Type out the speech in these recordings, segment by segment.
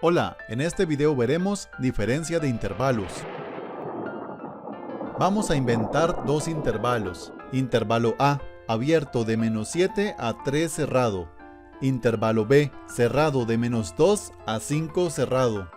Hola, en este video veremos diferencia de intervalos. Vamos a inventar dos intervalos. Intervalo A, abierto de -7 a 3 cerrado. Intervalo B, cerrado de -2 a 5 cerrado.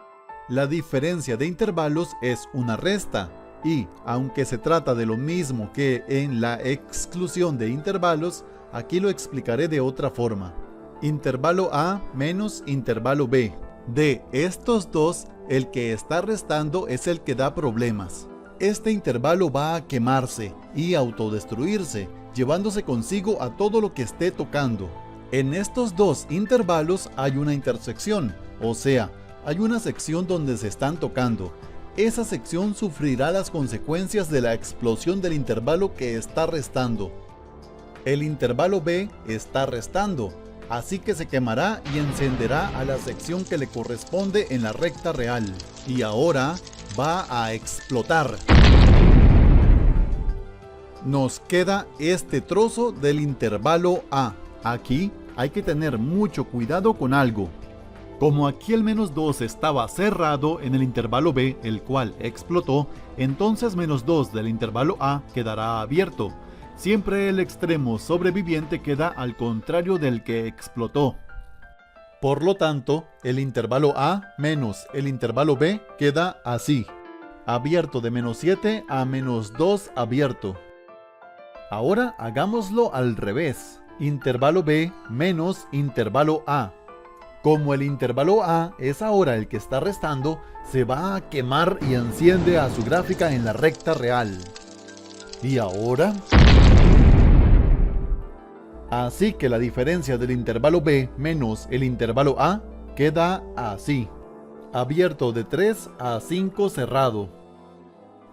La diferencia de intervalos es una resta y, aunque se trata de lo mismo que en la exclusión de intervalos, aquí lo explicaré de otra forma. Intervalo A menos intervalo B. De estos dos, el que está restando es el que da problemas. Este intervalo va a quemarse y autodestruirse, llevándose consigo a todo lo que esté tocando. En estos dos intervalos hay una intersección, o sea, hay una sección donde se están tocando. Esa sección sufrirá las consecuencias de la explosión del intervalo que está restando. El intervalo B está restando, así que se quemará y encenderá a la sección que le corresponde en la recta real. Y ahora va a explotar. Nos queda este trozo del intervalo A. Aquí hay que tener mucho cuidado con algo. Como aquí el -2 estaba cerrado en el intervalo B, el cual explotó, entonces -2 del intervalo A quedará abierto. Siempre el extremo sobreviviente queda al contrario del que explotó. Por lo tanto, el intervalo A menos el intervalo B queda así. Abierto de -7 a -2 abierto. Ahora hagámoslo al revés. Intervalo B menos intervalo A. Como el intervalo A es ahora el que está restando, se va a quemar y enciende a su gráfica en la recta real. ¿Y ahora? Así que la diferencia del intervalo B menos el intervalo A queda así. Abierto de 3 a 5 cerrado.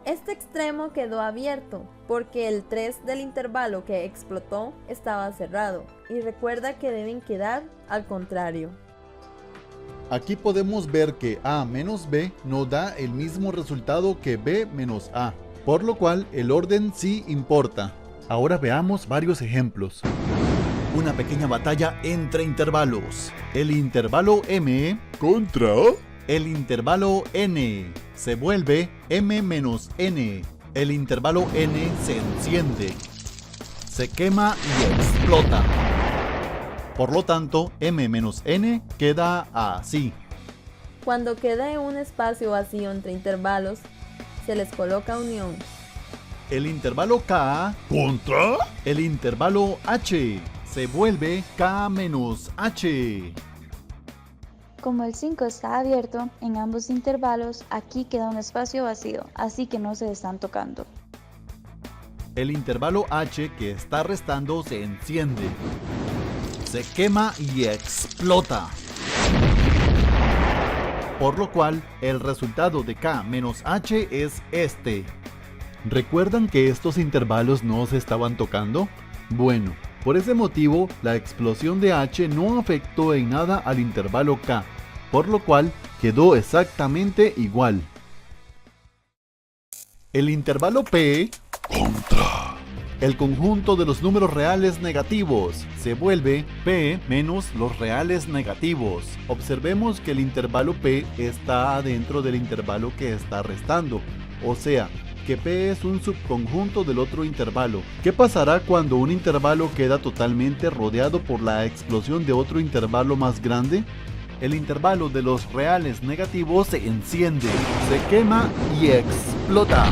Este extremo quedó abierto porque el 3 del intervalo que explotó estaba cerrado, y recuerda que deben quedar al contrario. Aquí podemos ver que A menos B no da el mismo resultado que B menos A, por lo cual el orden sí importa. Ahora veamos varios ejemplos. Una pequeña batalla entre intervalos. El intervalo M contra el intervalo N. Se vuelve M menos N. El intervalo N se enciende, se quema y explota. Por lo tanto, M menos N queda así. Cuando queda un espacio vacío entre intervalos, se les coloca unión. El intervalo K contra el intervalo H. Se vuelve K menos H. Como el 5 está abierto en ambos intervalos, aquí queda un espacio vacío, así que no se están tocando. El intervalo H que está restando se enciende, se quema y explota. Por lo cual, el resultado de K menos H es este. ¿Recuerdan que estos intervalos no se estaban tocando? Bueno, por ese motivo, la explosión de H no afectó en nada al intervalo K, por lo cual quedó exactamente igual. El intervalo P contra el conjunto de los números reales negativos se vuelve P menos los reales negativos. Observemos que el intervalo P está dentro del intervalo que está restando, o sea, que P es un subconjunto del otro intervalo. ¿Qué pasará cuando un intervalo queda totalmente rodeado por la explosión de otro intervalo más grande? El intervalo de los reales negativos se enciende, se quema y explota.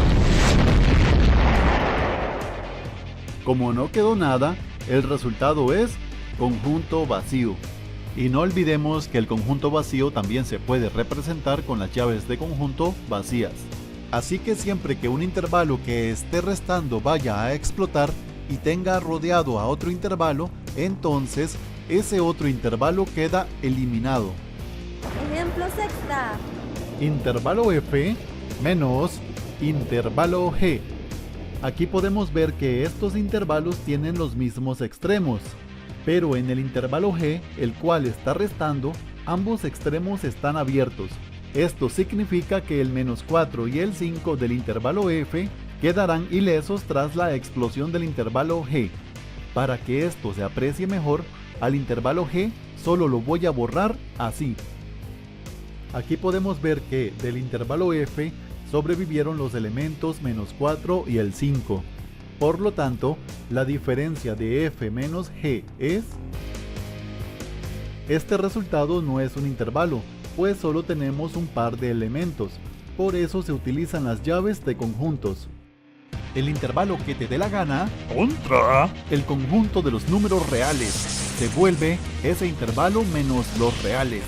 Como no quedó nada, el resultado es conjunto vacío. Y no olvidemos que el conjunto vacío también se puede representar con las llaves de conjunto vacías. Así que siempre que un intervalo que esté restando vaya a explotar y tenga rodeado a otro intervalo, entonces ese otro intervalo queda eliminado. Ejemplo sexta. Intervalo F menos intervalo G. Aquí podemos ver que estos intervalos tienen los mismos extremos, pero en el intervalo G, el cual está restando, ambos extremos están abiertos. Esto significa que el -4 y el 5 del intervalo F quedarán ilesos tras la explosión del intervalo G. Para que esto se aprecie mejor, al intervalo G solo lo voy a borrar así. Aquí podemos ver que del intervalo f sobrevivieron los elementos -4 y el 5. Por lo tanto, la diferencia de f menos g es... Este resultado no es un intervalo, pues solo tenemos un par de elementos, por eso se utilizan las llaves de conjuntos. El intervalo que te dé la gana, contra el conjunto de los números reales, se vuelve ese intervalo menos los reales.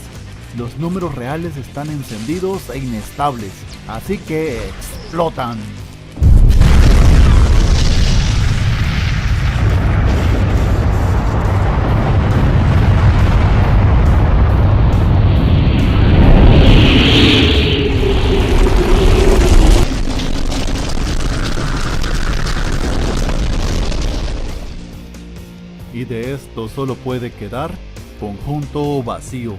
Los números reales están encendidos e inestables, así que explotan. Y de esto solo puede quedar conjunto vacío.